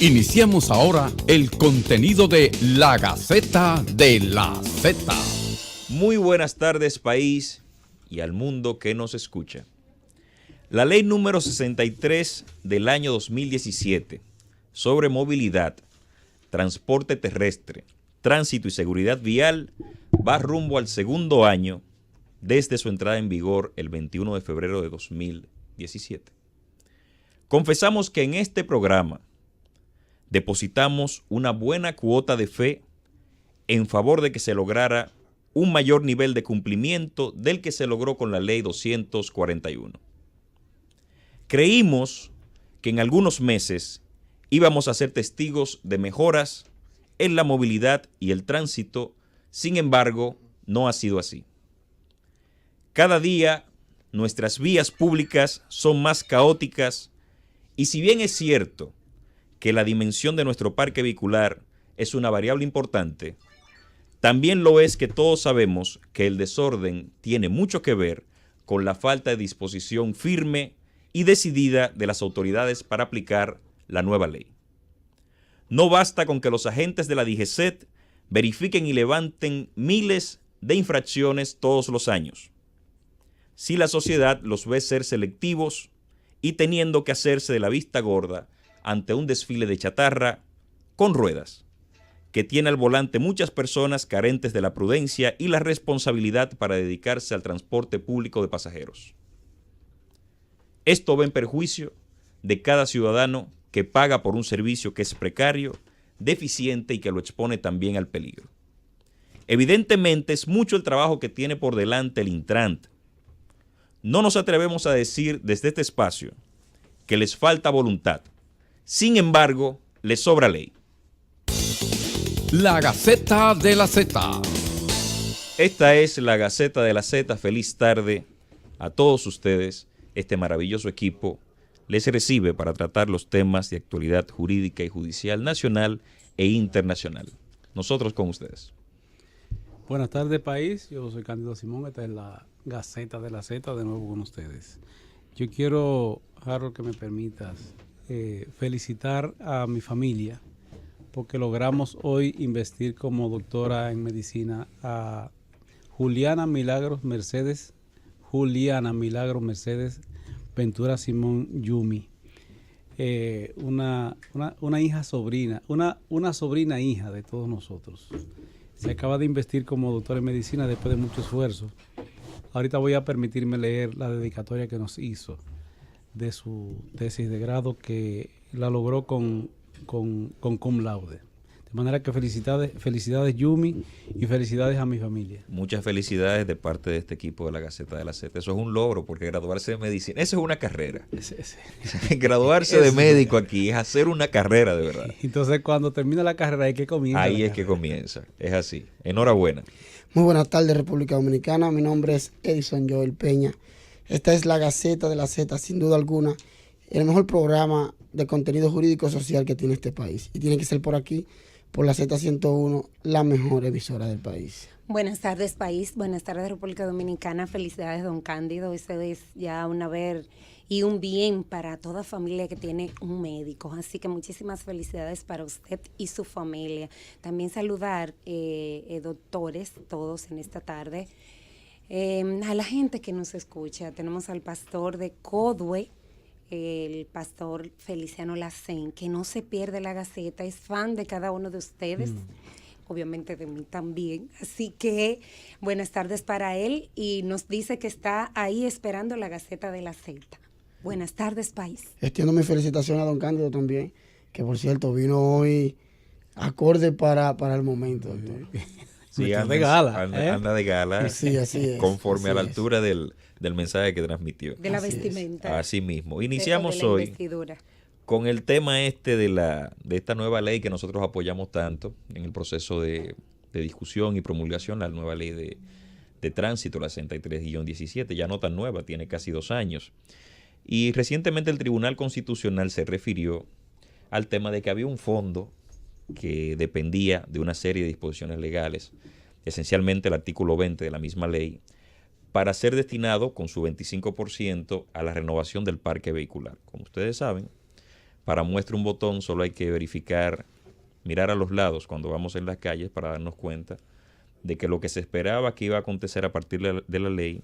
Iniciamos ahora el contenido de La Gaceta de la Z. Muy buenas tardes, país y al mundo que nos escucha. La ley número 63 del año 2017 sobre movilidad, transporte terrestre, tránsito y seguridad vial va rumbo al segundo año desde su entrada en vigor el 21 de febrero de 2017. Confesamos que en este programa depositamos una buena cuota de fe en favor de que se lograra un mayor nivel de cumplimiento del que se logró con la Ley 241. Creímos que en algunos meses íbamos a ser testigos de mejoras en la movilidad y el tránsito, sin embargo, no ha sido así. Cada día nuestras vías públicas son más caóticas y si bien es cierto que la dimensión de nuestro parque vehicular es una variable importante, también lo es que todos sabemos que el desorden tiene mucho que ver con la falta de disposición firme y decidida de las autoridades para aplicar la nueva ley. No basta con que los agentes de la DGCET verifiquen y levanten miles de infracciones todos los años. Si la sociedad los ve ser selectivos y teniendo que hacerse de la vista gorda ante un desfile de chatarra con ruedas, que tiene al volante muchas personas carentes de la prudencia y la responsabilidad para dedicarse al transporte público de pasajeros. Esto va en perjuicio de cada ciudadano que paga por un servicio que es precario, deficiente y que lo expone también al peligro. Evidentemente es mucho el trabajo que tiene por delante el Intrant. No nos atrevemos a decir desde este espacio que les falta voluntad. Sin embargo, les sobra ley. La Gaceta de la Z. Esta es la Gaceta de la Z. Feliz tarde a todos ustedes. Este maravilloso equipo les recibe para tratar los temas de actualidad jurídica y judicial nacional e internacional. Nosotros con ustedes. Buenas tardes, país. Yo soy Cándido Simón. Esta es la Gaceta de la Z, de nuevo con ustedes. Yo quiero, Harold, que me permitas felicitar a mi familia porque logramos hoy investir como doctora en medicina a Juliana Milagros Mercedes Ventura Simón Yumi, una hija sobrina, una sobrina hija de todos nosotros. Se acaba de investir como doctora en medicina después de mucho esfuerzo. Ahorita voy a permitirme leer la dedicatoria que nos hizo de su tesis de grado, que la logró con cum laude. De manera que felicidades Yumi y felicidades a mi familia. Muchas felicidades de parte de este equipo de la Gaceta de la Z. Eso es un logro porque graduarse de medicina, eso es una carrera. Graduarse de médico aquí es hacer una carrera de verdad. Entonces cuando termina la carrera hay que comienza. Ahí es que comienza, es así. Enhorabuena. Muy buenas tardes, República Dominicana. Mi nombre es Edison Joel Peña. Esta es la Gaceta de la Z, sin duda alguna, el mejor programa de contenido jurídico social que tiene este país. Y tiene que ser por aquí, por la Z101, la mejor emisora del país. Buenas tardes, país. Buenas tardes, República Dominicana. Felicidades, don Cándido. Eso es ya un haber y un bien para toda familia que tiene un médico. Así que muchísimas felicidades para usted y su familia. También saludar, doctores, todos en esta tarde. A la gente que nos escucha. Tenemos al pastor de Codue, el pastor Feliciano Lacén, que no se pierde la Gaceta, es fan de cada uno de ustedes, obviamente de mí también. Así que buenas tardes para él y nos dice que está ahí esperando la Gaceta de la Z. Buenas tardes, país. Extiendo mi felicitación a don Cándido también, que por cierto vino hoy acorde para el momento. Sí, anda de gala, sí, así es, conforme así a la altura del mensaje que transmitió. De la vestimenta. Así mismo. Iniciamos de la hoy investidura con el tema de esta nueva ley que nosotros apoyamos tanto en el proceso de discusión y promulgación, la nueva ley de tránsito, la 63-17, ya no tan nueva, tiene casi 2 años. Y recientemente el Tribunal Constitucional se refirió al tema de que había un fondo que dependía de una serie de disposiciones legales, esencialmente el artículo 20 de la misma ley, para ser destinado con su 25% a la renovación del parque vehicular. Como ustedes saben, Para muestra un botón solo hay que verificar, mirar a los lados cuando vamos en las calles para darnos cuenta de que lo que se esperaba que iba a acontecer a partir de la ley,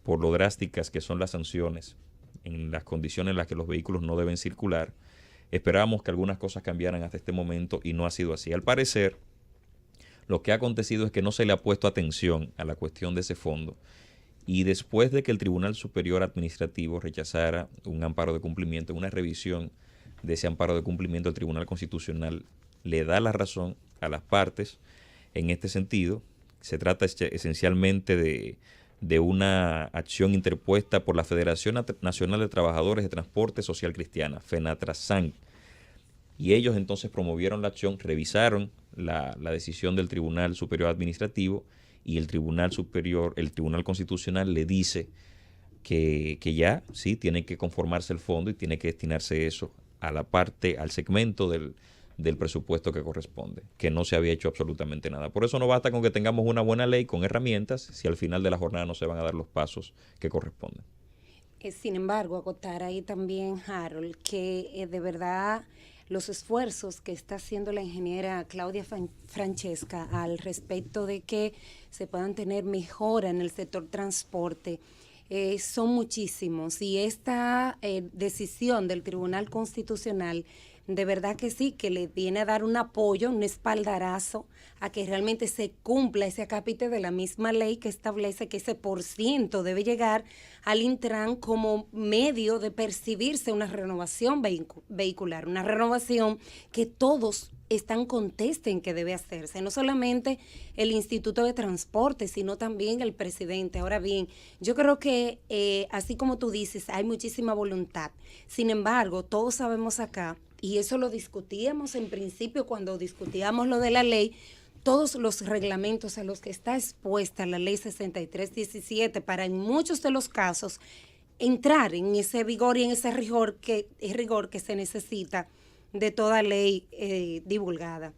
por lo drásticas que son las sanciones en las condiciones en las que los vehículos no deben circular, esperábamos que algunas cosas cambiaran hasta este momento y no ha sido así. Al parecer, lo que ha acontecido es que no se le ha puesto atención a la cuestión de ese fondo, y después de que el Tribunal Superior Administrativo rechazara un amparo de cumplimiento, una revisión de ese amparo de cumplimiento, el Tribunal Constitucional le da la razón a las partes en este sentido. Se trata esencialmente de una acción interpuesta por la Federación Nacional de Trabajadores de Transporte Social Cristiana, FENATRASAN, y ellos entonces promovieron la acción, revisaron la decisión del Tribunal Superior Administrativo, y el Tribunal Constitucional le dice que ya sí tiene que conformarse el fondo y tiene que destinarse eso a la parte, al segmento del presupuesto que corresponde, que no se había hecho absolutamente nada. Por eso no basta con que tengamos una buena ley con herramientas si al final de la jornada no se van a dar los pasos que corresponden. Sin embargo, acotar ahí también, Harold, que de verdad los esfuerzos que está haciendo la ingeniera Claudia Francesca al respecto de que se puedan tener mejora en el sector transporte son muchísimos, y esta decisión del Tribunal Constitucional de verdad que sí, que le viene a dar un apoyo, un espaldarazo a que realmente se cumpla ese acápite de la misma ley que establece que ese % debe llegar al Intran como medio de percibirse una renovación vehicular, una renovación que todos están contesten que debe hacerse, no solamente el Instituto de Transporte, sino también el presidente. Ahora bien, yo creo que así como tú dices, hay muchísima voluntad. Sin embargo, todos sabemos acá, y eso lo discutíamos en principio cuando discutíamos lo de la ley, todos los reglamentos a los que está expuesta la ley 6317 para en muchos de los casos entrar en ese vigor y en ese rigor que se necesita de toda ley divulgada.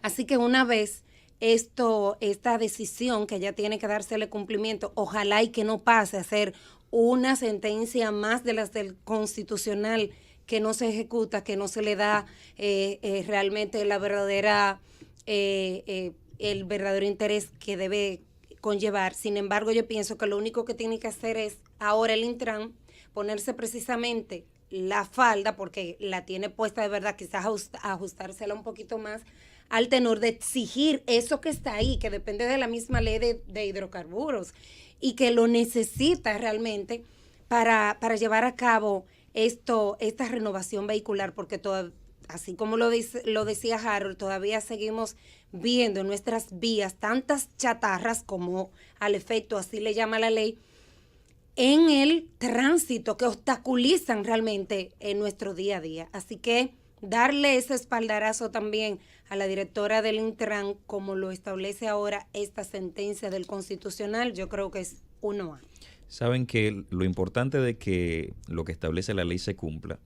Así que una vez esta decisión que ya tiene que dársele cumplimiento, ojalá y que no pase a ser una sentencia más de las del Constitucional que no se ejecuta, que no se le da realmente la verdadera el verdadero interés que debe conllevar. Sin embargo, yo pienso que lo único que tiene que hacer es ahora el Intran ponerse precisamente la falda, porque la tiene puesta de verdad, quizás ajustársela un poquito más al tenor de exigir eso que está ahí, que depende de la misma ley de hidrocarburos y que lo necesita realmente para llevar a cabo esta renovación vehicular, porque así como lo decía Harold, todavía seguimos viendo en nuestras vías tantas chatarras, como al efecto así le llama la ley, en el tránsito, que obstaculizan realmente en nuestro día a día. Así que darle ese espaldarazo también a la directora del Intran, como lo establece ahora esta sentencia del Constitucional, yo creo que es 1A. Saben que lo importante de que lo que establece la ley se cumpla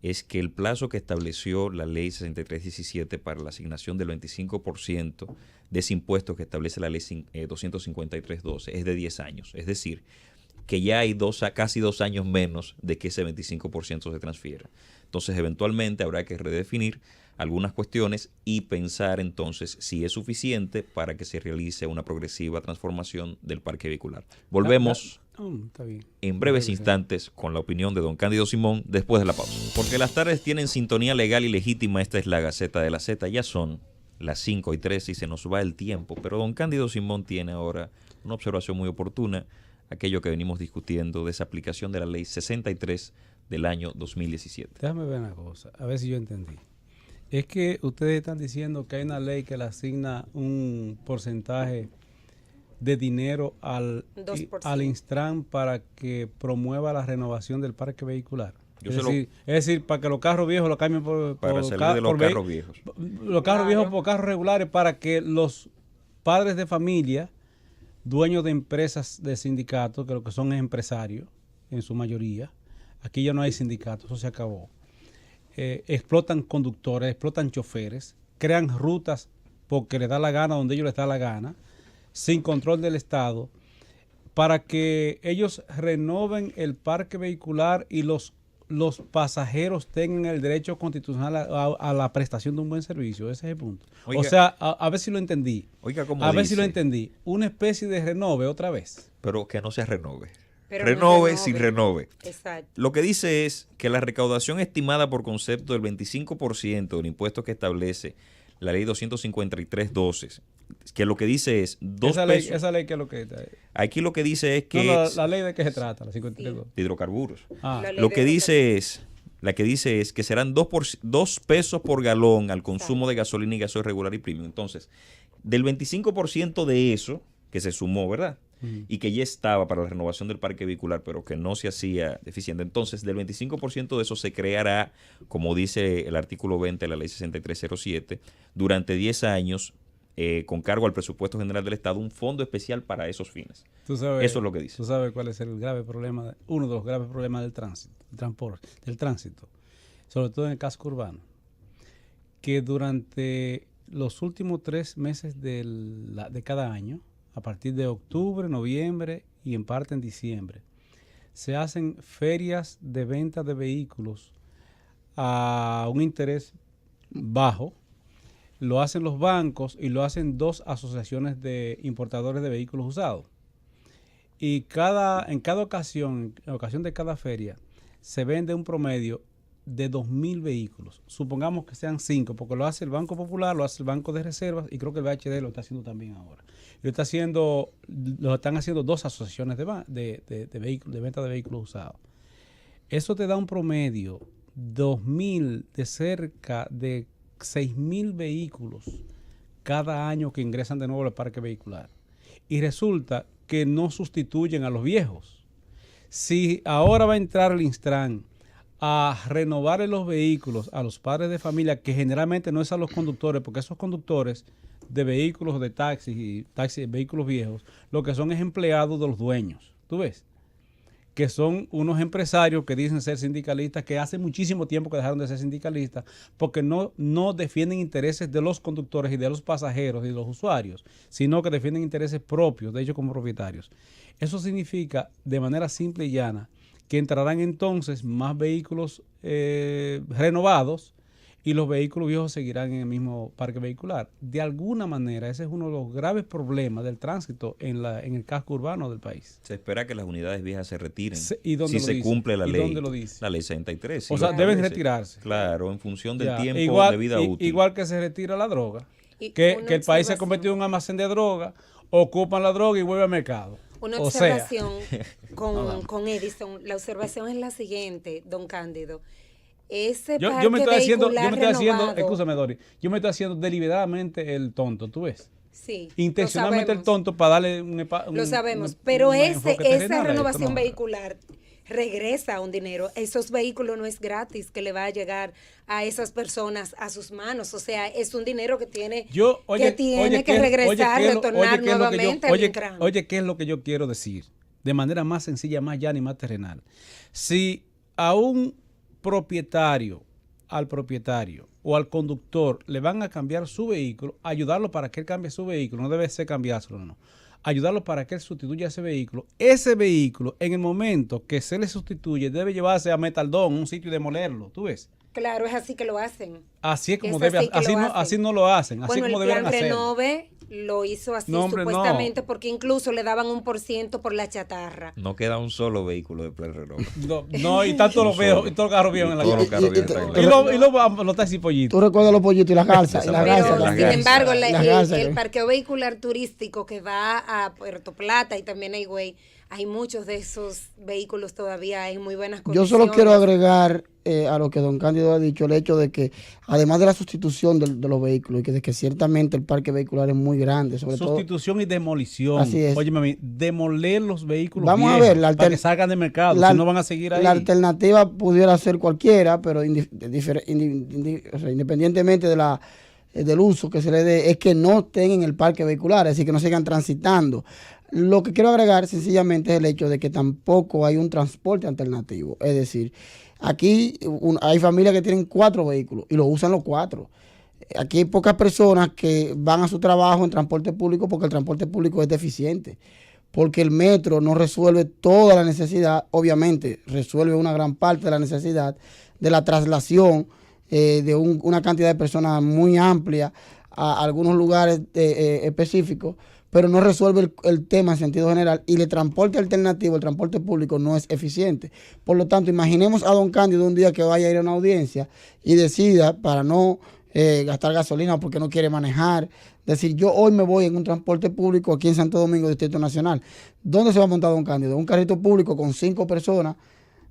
es que el plazo que estableció la ley 6317 para la asignación del 25% de ese impuesto que establece la ley 253.12 es de 10 años. Es decir, que ya hay casi 2 años menos de que ese 25% se transfiera. Entonces, eventualmente habrá que redefinir algunas cuestiones y pensar entonces si es suficiente para que se realice una progresiva transformación del parque vehicular. Volvemos en breves instantes con la opinión de don Cándido Simón después de la pausa. Porque las tardes tienen sintonía legal y legítima. Esta es la Gaceta de la Z. Ya son las 5:13 y se nos va el tiempo. Pero don Cándido Simón tiene ahora una observación muy oportuna, aquello que venimos discutiendo de esa aplicación de la ley 63 del año 2017. Déjame ver una cosa, a ver si yo entendí. Es que ustedes están diciendo que hay una ley que le asigna un porcentaje de dinero al Intran para que promueva la renovación del parque vehicular. Es decir, para que los carros viejos lo cambien por carros viejos. Los carros viejos por carros regulares, para que los padres de familia, dueños de empresas de sindicatos, que lo que son es empresarios en su mayoría, aquí ya no hay sindicatos, eso se acabó. Explotan conductores, explotan choferes, crean rutas porque les da la gana, donde ellos les da la gana, sin control del Estado, para que ellos renoven el parque vehicular y los los pasajeros tengan el derecho constitucional a la prestación de un buen servicio. Ese es el punto. Oiga, o sea, a ver si lo entendí. Oiga, ¿cómo a ver dice? si lo entendí. Una especie de renove otra vez. Pero que no se renove. Pero Renove no sin renove. Exacto. Lo que dice es que la recaudación estimada por concepto del 25% del impuesto que establece la ley 253.12, que lo que dice es Esa ley que es lo que... Aquí lo que dice es que la ley de qué se trata, la 52. de hidrocarburos. La ley Lo de que dice es, la que dice es que serán 2 pesos por galón al consumo de gasolina y gasoil regular y premium. Entonces, del 25% de eso que se sumó, ¿verdad? Y que ya estaba para la renovación del parque vehicular, pero que no se hacía deficiente. Entonces, del 25% de eso se creará, como dice el artículo 20 de la ley 6307, durante 10 años, con cargo al presupuesto general del Estado, un fondo especial para esos fines. Eso es lo que dice. Tú sabes cuál es el grave problema, uno de los graves problemas del tránsito, del tránsito, sobre todo en el casco urbano, que durante los últimos 3 meses de cada año, a partir de octubre, noviembre y en parte en diciembre, se hacen ferias de venta de vehículos a un interés bajo. Lo hacen los bancos y lo hacen 2 asociaciones de importadores de vehículos usados. Y en cada ocasión, en ocasión de cada feria, se vende un promedio de 2.000 vehículos. Supongamos que sean 5, porque lo hace el Banco Popular, lo hace el Banco de Reservas y creo que el BHD lo está haciendo también ahora. Lo están haciendo 2 asociaciones de venta de vehículos usados. Eso te da un promedio 2.000 de cerca de 6.000 vehículos cada año que ingresan de nuevo al parque vehicular. Y resulta que no sustituyen a los viejos. Si ahora va a entrar el Instran a renovar los vehículos a los padres de familia, que generalmente no es a los conductores, porque esos conductores de vehículos de taxis vehículos viejos, lo que son es empleados de los dueños. ¿Tú ves? Que son unos empresarios que dicen ser sindicalistas, que hace muchísimo tiempo que dejaron de ser sindicalistas, porque no defienden intereses de los conductores y de los pasajeros y de los usuarios, sino que defienden intereses propios de ellos como propietarios. Eso significa, de manera simple y llana, que entrarán entonces más vehículos renovados y los vehículos viejos seguirán en el mismo parque vehicular. De alguna manera, ese es uno de los graves problemas del tránsito en el casco urbano del país. Se espera que las unidades viejas se retiren ¿Y dónde si lo se dice? cumple la ¿Y ley. dónde lo dice? La ley 63. O sea, deben retirarse. Claro, en función del Ya, tiempo de vida útil. Igual que se retira la droga. Y Que una el país se ha observación. convertido en un almacén de droga, ocupan la droga y vuelve al mercado. Una O sea, observación con Edison. La observación es la siguiente, don Cándido. Ese yo parque me estoy haciendo, renovado, escúchame, Dori, yo me estoy haciendo deliberadamente el tonto, ¿tú ves? Sí, Intencionalmente el lo sabemos, tonto para darle lo sabemos, pero enfoque esa terrenal a esto, renovación no. vehicular regresa un dinero. Esos vehículos no es gratis que le va a llegar a esas personas a sus manos. O sea, es un dinero que tiene que regresar, retornar nuevamente al Intran. Oye, ¿qué es lo que yo quiero decir? De manera más sencilla, más llana y más terrenal. Si a un al propietario o al conductor le van a cambiar su vehículo, ayudarlo para que él cambie su vehículo, no debe ser cambiárselo, no. Ayudarlo para que él sustituya ese vehículo en el momento que se le sustituye, debe llevarse a Metaldón, un sitio y demolerlo, ¿tú ves? Claro, es así que lo hacen. Así es como Es debe, así que lo hacen. así no lo hacen, así Bueno, como el plan deberían hacerlo. Renove lo hizo así No, hombre, supuestamente no. porque incluso le daban 1% por la chatarra. No queda un solo vehículo de Plan Renove. No, y tanto los viejos, y todos los carros viejos en la Todos los calle. carros viejos están en la Y los taxis pollitos. Tú recuerdas los pollitos y las garzas. Pero, Pero, las sin embargo, garzas. el parqueo vehicular turístico que va a Puerto Plata y también a Higüey, hay muchos de esos vehículos todavía en muy buenas Yo condiciones. solo quiero agregar a lo que don Cándido ha dicho, el hecho de que además de la sustitución de los vehículos y que de que ciertamente el parque vehicular es muy grande, sobre todo. Sustitución y demolición. Así es. Óyeme a mí, demoler los vehículos Vamos a viejos ver, para que salgan del mercado, si no van a seguir ahí. La alternativa pudiera ser cualquiera, pero independientemente del uso que se le dé, es que no estén en el parque vehicular, es decir, que no sigan transitando. Lo que quiero agregar sencillamente es el hecho de que tampoco hay un transporte alternativo. Es decir, aquí hay familias que tienen 4 vehículos y los usan los 4. Aquí hay pocas personas que van a su trabajo en transporte público porque el transporte público es deficiente. porque el metro no resuelve toda la necesidad, obviamente resuelve una gran parte de la necesidad de la traslación de una cantidad de personas muy amplia a algunos lugares específicos, pero no resuelve el tema en sentido general, y el transporte alternativo, el transporte público no es eficiente. Por lo tanto, imaginemos a don Cándido un día que vaya a ir a una audiencia y decida, para no gastar gasolina porque no quiere manejar, decir, yo hoy me voy en un transporte público aquí en Santo Domingo, Distrito Nacional. ¿Dónde se va a montar don Cándido? Un carrito público con 5 personas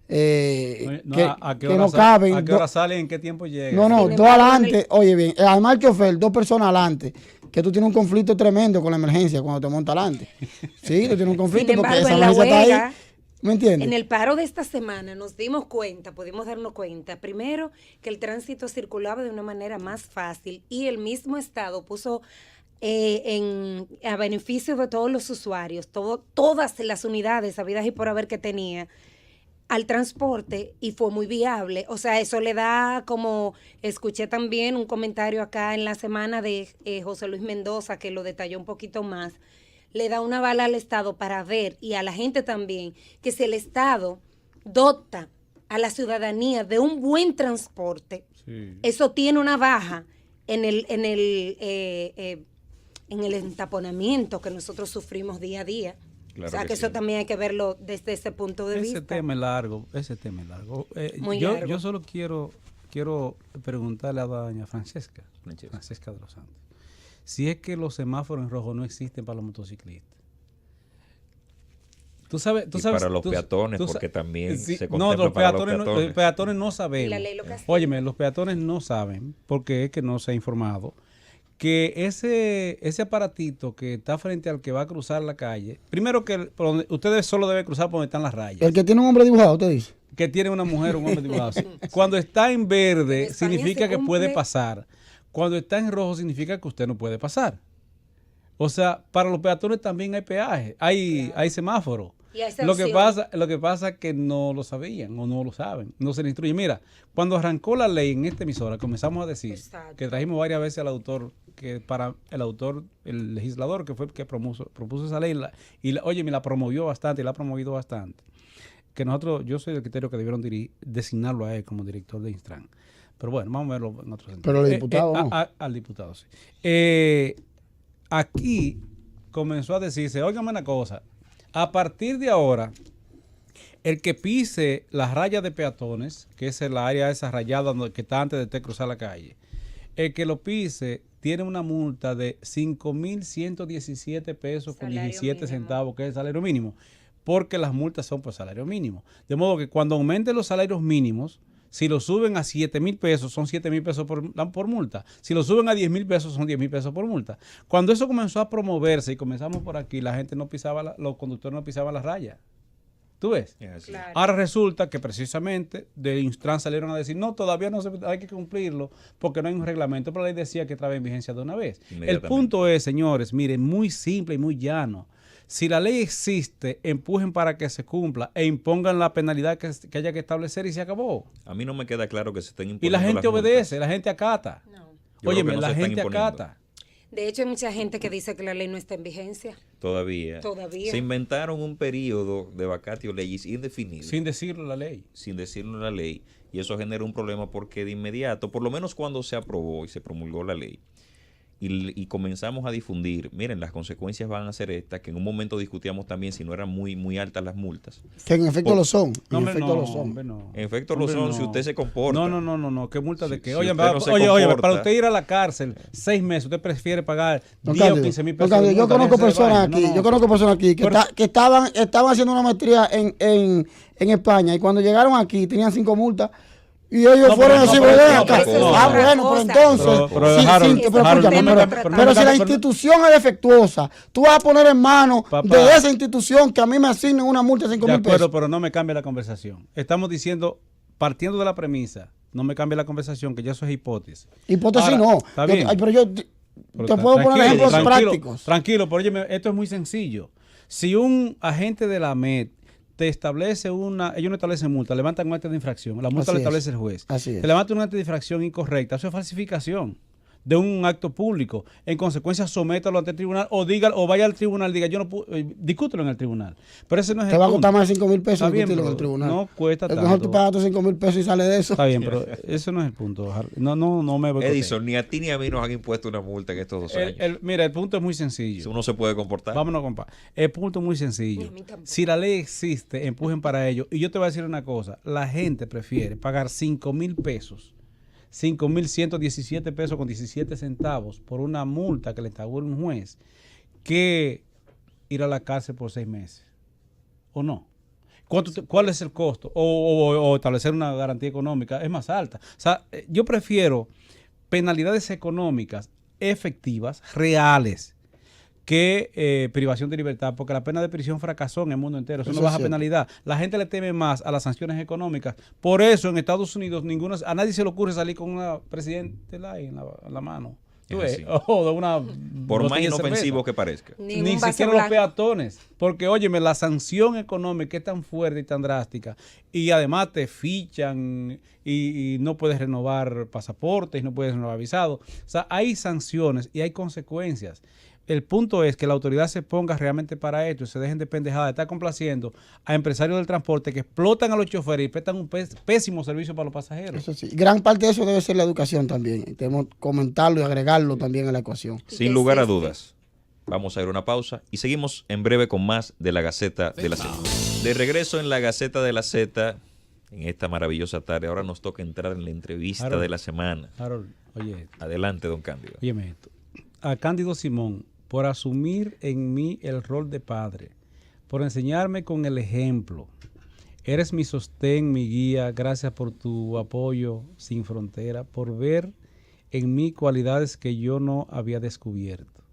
que no caben. ¿A qué hora salen? ¿En qué tiempo llegan? No, dos adelante. Oye, bien, además el chofer, 2 personas adelante, que tú tienes un conflicto tremendo con la emergencia cuando te montas adelante. Sí, tú tienes un conflicto porque esa emergencia está ahí. ¿Me entiendes? En el paro de esta semana pudimos darnos cuenta, primero, que el tránsito circulaba de una manera más fácil y el mismo Estado puso a beneficio de todos los usuarios, todas las unidades habidas y por haber que tenía al transporte, y fue muy viable. O sea, eso le da, como escuché también un comentario acá en la semana de José Luis Mendoza, que lo detalló un poquito más, le da una bala al Estado para ver, y a la gente también, que si el Estado dota a la ciudadanía de un buen transporte, sí, eso tiene una baja en el entaponamiento que nosotros sufrimos día a día. Claro, o sea, que eso también hay que verlo desde ese punto de vista. Ese tema es largo. Muy largo. Yo solo quiero preguntarle a doña Francesca de los Santos, si es que los semáforos en rojo no existen para los motociclistas. Tú sabes, para los peatones, porque también sí, se contempla para los peatones. Los peatones no sabemos. La ley lo Óyeme, los peatones no saben, porque es que no se ha informado, que ese aparatito que está frente al que va a cruzar la calle, primero que ustedes solo deben cruzar por donde están las rayas. El que tiene un hombre dibujado, usted dice. Que tiene una mujer o un hombre dibujado. Sí. Cuando está en verde, significa que puede pasar. Cuando está en rojo, significa que usted no puede pasar. O sea, para los peatones también hay peaje, hay semáforo. Lo que pasa es que no lo sabían o no lo saben, no se les instruye. Mira, cuando arrancó la ley en esta emisora, comenzamos a decir, exacto, que trajimos varias veces al autor, el legislador que fue el que propuso esa ley, me la promovió bastante, y la ha promovido bastante. Que yo soy del criterio que debieron designarlo a él como director de Instran. Pero bueno, vamos a verlo en otro sentido. Pero el diputado no. Al diputado, sí. Aquí comenzó a decirse, óigame una cosa, a partir de ahora, el que pise las rayas de peatones, que es el área esa rayada que está antes de usted cruzar la calle, el que lo pise tiene una multa de 5.117 pesos con 17 centavos, que es el salario mínimo, porque las multas son por salario mínimo. De modo que cuando aumenten los salarios mínimos, si lo suben a 7.000 pesos, son 7.000 pesos por multa. Si lo suben a 10.000 pesos, son 10.000 pesos por multa. Cuando eso comenzó a promoverse y comenzamos por aquí, la gente no pisaba, los conductores no pisaban las rayas. ¿Tú ves? Claro. Ahora resulta que precisamente de Instran salieron a decir, no, todavía no hay que cumplirlo porque no hay un reglamento, pero la ley decía que estaba en vigencia de una vez. El punto es, señores, miren, muy simple y muy llano. Si la ley existe, empujen para que se cumpla e impongan la penalidad que haya que establecer y se acabó. A mí no me queda claro que se estén imponiendo. Y la gente obedece, la gente acata. No. Óyeme, la gente acata. De hecho, hay mucha gente que dice que la ley no está en vigencia. Todavía. Se inventaron un periodo de vacatio leyes indefinido. Sin decirlo la ley. Sin decirlo la ley. Y eso genera un problema porque de inmediato, por lo menos cuando se aprobó y se promulgó la ley, y comenzamos a difundir, miren, las consecuencias van a ser estas, que en un momento discutíamos también si no eran muy altas las multas. Que en efecto lo son. En efecto lo son, si usted se comporta. No, ¿qué multa de qué? Oye, para usted ir a la cárcel 6 meses, usted prefiere pagar 10 o 15 mil pesos. Yo conozco personas aquí que estaban haciendo una maestría en España, y cuando llegaron aquí tenían 5 multas. Y ellos fueron así, bueno, pero entonces, pero si la institución es defectuosa, tú vas a poner en manos de esa institución que a mí me asignen una multa de 5.000 pesos. Pero no me cambie la conversación. Estamos diciendo, partiendo de la premisa, no me cambie la conversación, que ya eso es hipótesis. Hipótesis ahora, no. Está bien. Pero yo te puedo poner ejemplos prácticos. Tranquilo, pero oye, esto es muy sencillo. Si un agente de la MED te establece ellos no establecen multa, levantan un acta de infracción, la multa la establece el juez. Así es. Te levantan un acta de infracción incorrecta, eso es falsificación. de un acto público. En consecuencia, sométalo ante el tribunal o vaya al tribunal y diga, yo no puedo, discútelo en el tribunal. Pero ese no es Te el va a punto. costar más de 5,000 pesos Está bien, discutirlo en pero el tribunal. no cuesta Es tanto. mejor tú pagas tus 5,000 pesos y sales de eso. Está bien, pero eso no es el punto. No me boicotee. Edison, ni a ti ni a mí nos han impuesto una multa en estos 2 años. Mira, el punto es muy sencillo. Uno se puede comportar. Vámonos, compa. El punto es muy sencillo. Si la ley existe, empujen para ello. Y yo te voy a decir una cosa. La gente prefiere pagar 5,000 pesos, 5,117 pesos con 17 centavos por una multa que le instaure un juez, que ir a la cárcel por 6 meses. ¿O no? ¿Cuál es el costo? O establecer una garantía económica es más alta. O sea, yo prefiero penalidades económicas efectivas, reales, que privación de libertad, porque la pena de prisión fracasó en el mundo entero. Eso no baja penalidad. La gente le teme más a las sanciones económicas. Por eso en Estados Unidos a nadie se le ocurre salir con una presidente en la mano. ¿Tú ves? O de una por más inofensivo que parezca. Ni siquiera los peatones. Porque, óyeme, la sanción económica es tan fuerte y tan drástica. Y además te fichan y no puedes renovar pasaportes, no puedes renovar visados. O sea, hay sanciones y hay consecuencias. El punto es que la autoridad se ponga realmente para esto y se dejen de pendejada de estar complaciendo a empresarios del transporte que explotan a los choferes y prestan un pésimo servicio para los pasajeros. Eso sí. Gran parte de eso debe ser la educación también. Tenemos que comentarlo y agregarlo también a la ecuación. Sin lugar a dudas. Vamos a ir a una pausa y seguimos en breve con más de la Gaceta de la Z. De regreso en la Gaceta de la Z, en esta maravillosa tarde. Ahora nos toca entrar en la entrevista de la semana. Harold, oye. Adelante, don Cándido. Óyeme esto. A Cándido Simón, por asumir en mí el rol de padre, por enseñarme con el ejemplo. Eres mi sostén, mi guía. Gracias por tu apoyo sin frontera, por ver en mí cualidades que yo no había descubierto.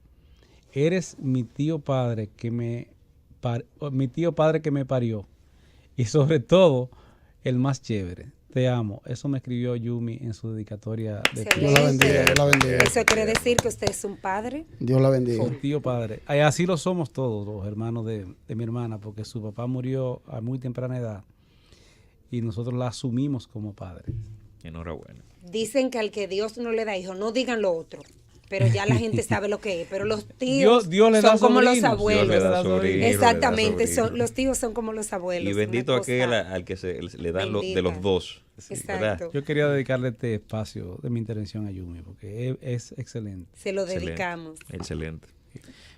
Eres mi tío padre que me parió y sobre todo el más chévere. Te amo. Eso me escribió Yumi en su dedicatoria de Dios la bendiga, Dios la bendiga. ¿Eso quiere decir que usted es un padre? Dios la bendiga. Un tío padre. Así lo somos todos los hermanos de mi hermana, porque su papá murió a muy temprana edad y nosotros la asumimos como padres. Enhorabuena. Dicen que al que Dios no le da hijo, no digan lo otro. Pero ya la gente sabe lo que es. Pero los tíos Dios le da son como los sobrinos. abuelos. Dios le da sobrinos, Exactamente, le da sobrinos. los tíos son como los abuelos. Y bendito una cosa aquel al que le dan de los dos. Exacto. ¿Verdad? Yo quería dedicarle este espacio de mi intervención a Yumi, porque es excelente. Se lo Excelente. dedicamos. Excelente.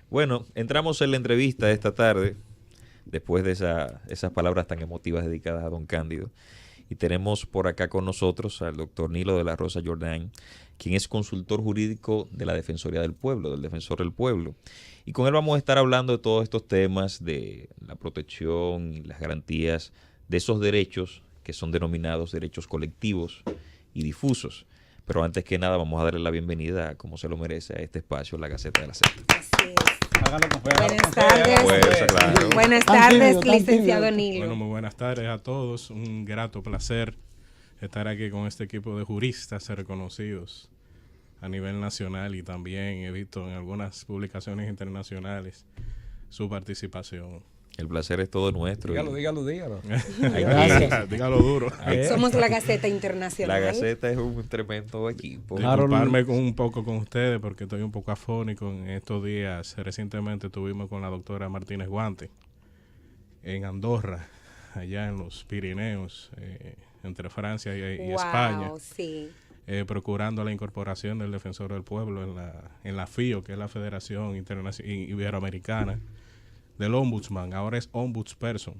Bueno, entramos en la entrevista esta tarde, después de esas palabras tan emotivas dedicadas a don Cándido. Y tenemos por acá con nosotros al doctor Nilo de la Rosa Jordán, quien es consultor jurídico de la Defensoría del Pueblo, del Defensor del Pueblo. Y con él vamos a estar hablando de todos estos temas, de la protección y las garantías de esos derechos que son denominados derechos colectivos y difusos. Pero antes que nada vamos a darle la bienvenida, como se lo merece, a este espacio, la Gaceta de la Z. Así es. Háganlo con fe, Buenas háganlo con fe. tardes. Fuerza, claro. Buenas Tan tardes, tímido, tan licenciado tímido. Nilo. Bueno, muy buenas tardes a todos. Un grato placer estar aquí con este equipo de juristas reconocidos a nivel nacional y también he visto en algunas publicaciones internacionales su participación. El placer es todo nuestro. Dígalo. Dígalo duro. Somos la Gaceta La Internacional. Gaceta es un tremendo equipo. Disculparme un poco con ustedes porque estoy un poco afónico en estos días. Recientemente estuvimos con la doctora Martínez Guante en Andorra, allá en los Pirineos, entre Francia y España. Sí. Procurando la incorporación del Defensor del Pueblo en la FIO, que es la Federación Iberoamericana del Ombudsman. Ahora es Ombudsperson,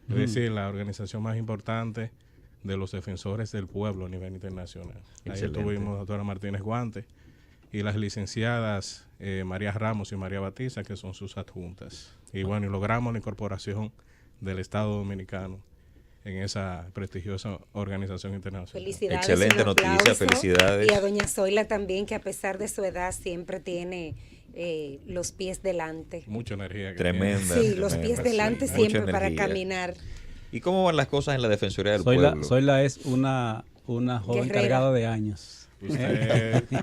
es decir, la organización más importante de los defensores del pueblo a nivel internacional. Excelente. Ahí tuvimos a la doctora Martínez Guante y las licenciadas María Ramos y María Batiza, que son sus adjuntas. Y bueno, y logramos la incorporación del Estado Dominicano en esa prestigiosa organización internacional. Felicidades. Excelente un noticia, aplauso. felicidades. Y a doña Zoila también, que a pesar de su edad siempre tiene los pies delante. Mucha energía. Tremenda. Sí, los pies delante Mucha siempre para energía. caminar. ¿Y cómo van las cosas en la Defensoría del Pueblo? Zoila es una joven Guerrera. cargada de años.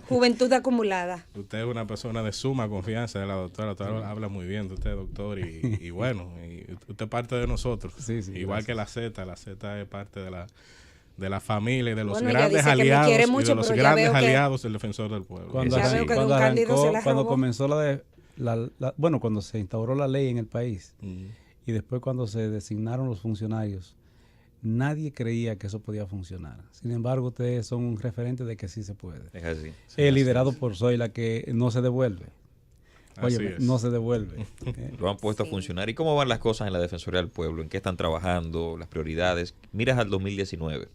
Juventud acumulada. Usted es una persona de suma confianza de la doctora. Habla muy bien de usted, doctor. Y bueno, y usted es parte de nosotros. Sí, Igual gracias. que la Z es parte de la familia y de los Bueno, ella grandes dice que me aliados quiere y mucho, de los pero ya grandes veo que- aliados del defensor del pueblo. Cuando, Ya veo que cuando Don Cándido arrancó, se la cuando robó. comenzó bueno, cuando se instauró la ley en el país y después cuando se designaron los funcionarios, nadie creía que eso podía funcionar. Sin embargo, ustedes son un referente de que sí se puede. Es así. Liderado por Zoila, que no se devuelve. Así Oye, es. no se devuelve. Lo han puesto a funcionar. ¿Y cómo van las cosas en la Defensoría del Pueblo? ¿En qué están trabajando? ¿Las prioridades? Miras al 2019.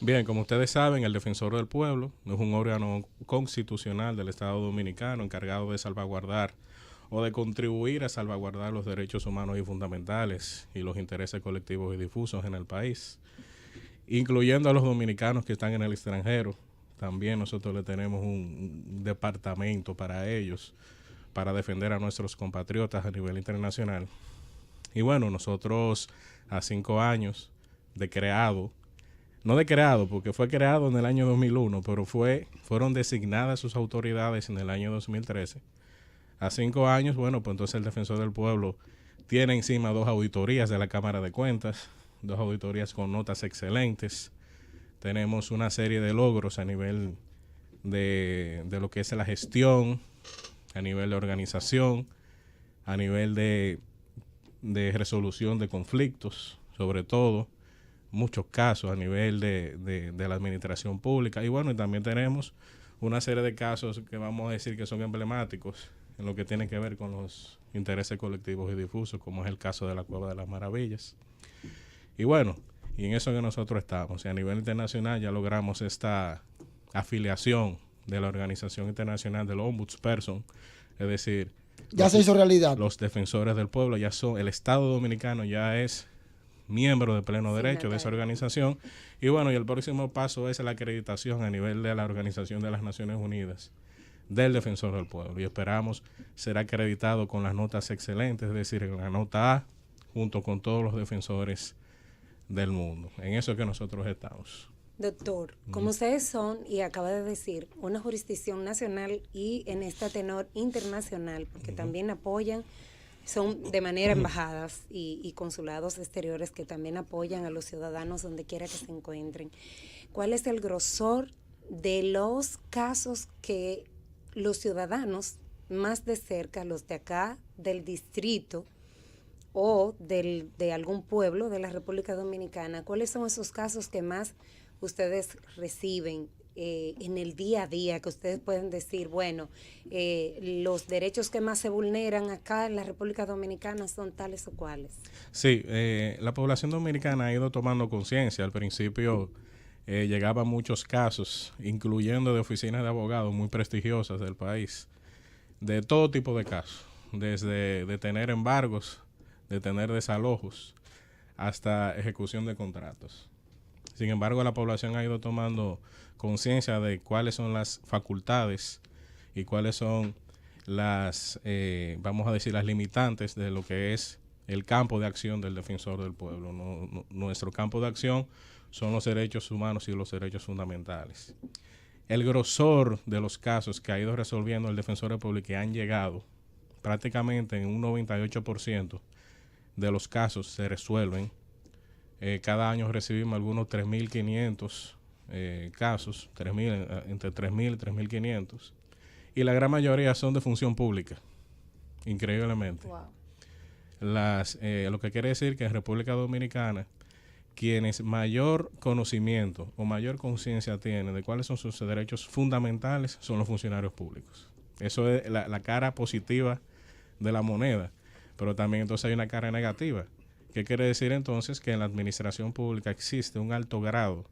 Bien, como ustedes saben, el Defensor del Pueblo es un órgano constitucional del Estado Dominicano encargado de salvaguardar o de contribuir a salvaguardar los derechos humanos y fundamentales y los intereses colectivos y difusos en el país, incluyendo a los dominicanos que están en el extranjero. También nosotros le tenemos un departamento para ellos, para defender a nuestros compatriotas a nivel internacional. Y bueno, nosotros a 5 años de creado, no de creado, porque fue creado en el año 2001, pero fueron designadas sus autoridades en el año 2013. A 5 años, bueno, pues entonces el Defensor del Pueblo tiene encima 2 auditorías de la Cámara de Cuentas, 2 auditorías con notas excelentes. Tenemos una serie de logros a nivel de lo que es la gestión, a nivel de organización, a nivel de resolución de conflictos, sobre todo, muchos casos a nivel de la administración pública. Y bueno, y también tenemos una serie de casos que vamos a decir que son emblemáticos en lo que tiene que ver con los intereses colectivos y difusos, como es el caso de la Cueva de las Maravillas. Y bueno, y en eso que nosotros estamos. Y a nivel internacional ya logramos esta afiliación de la Organización Internacional del Ombudsperson, es decir, Ya se hizo realidad. los defensores del pueblo ya son, el Estado Dominicano ya es miembro de pleno derecho de esa organización. Y bueno, y el próximo paso es la acreditación a nivel de la Organización de las Naciones Unidas del Defensor del Pueblo. Y esperamos ser acreditado con las notas excelentes, es decir, en la nota A, junto con todos los defensores del mundo. En eso es que nosotros estamos. Doctor, como ustedes son, y acaba de decir, una jurisdicción nacional y en este tenor internacional, porque también apoyan, son de manera embajadas y consulados exteriores que también apoyan a los ciudadanos donde quiera que se encuentren. ¿Cuál es el grosor de los casos que los ciudadanos más de cerca, los de acá, del distrito, o de algún pueblo de la República Dominicana, cuáles son esos casos que más ustedes reciben en el día a día, que ustedes pueden decir, bueno, los derechos que más se vulneran acá en la República Dominicana son tales o cuales? Sí, la población dominicana ha ido tomando conciencia. Al principio llegaban muchos casos, incluyendo de oficinas de abogados muy prestigiosas del país, de todo tipo de casos, desde de tener embargos, de tener desalojos, hasta ejecución de contratos. Sin embargo, la población ha ido tomando conciencia de cuáles son las facultades y cuáles son las, vamos a decir, las limitantes de lo que es el campo de acción del Defensor del Pueblo. Nuestro campo de acción son los derechos humanos y los derechos fundamentales. El grosor de los casos que ha ido resolviendo el Defensor del Pueblo y que han llegado prácticamente en un 98% de los casos se resuelven. Cada año recibimos algunos 3.500 casos, entre 3.000 y 3.500. Y la gran mayoría son de función pública, increíblemente. Wow. Lo que quiere decir que en República Dominicana, quienes mayor conocimiento o mayor conciencia tienen de cuáles son sus derechos fundamentales son los funcionarios públicos. Eso es la cara positiva de la moneda. Pero también entonces hay una cara negativa. ¿Qué quiere decir entonces? Que en la administración pública existe un alto grado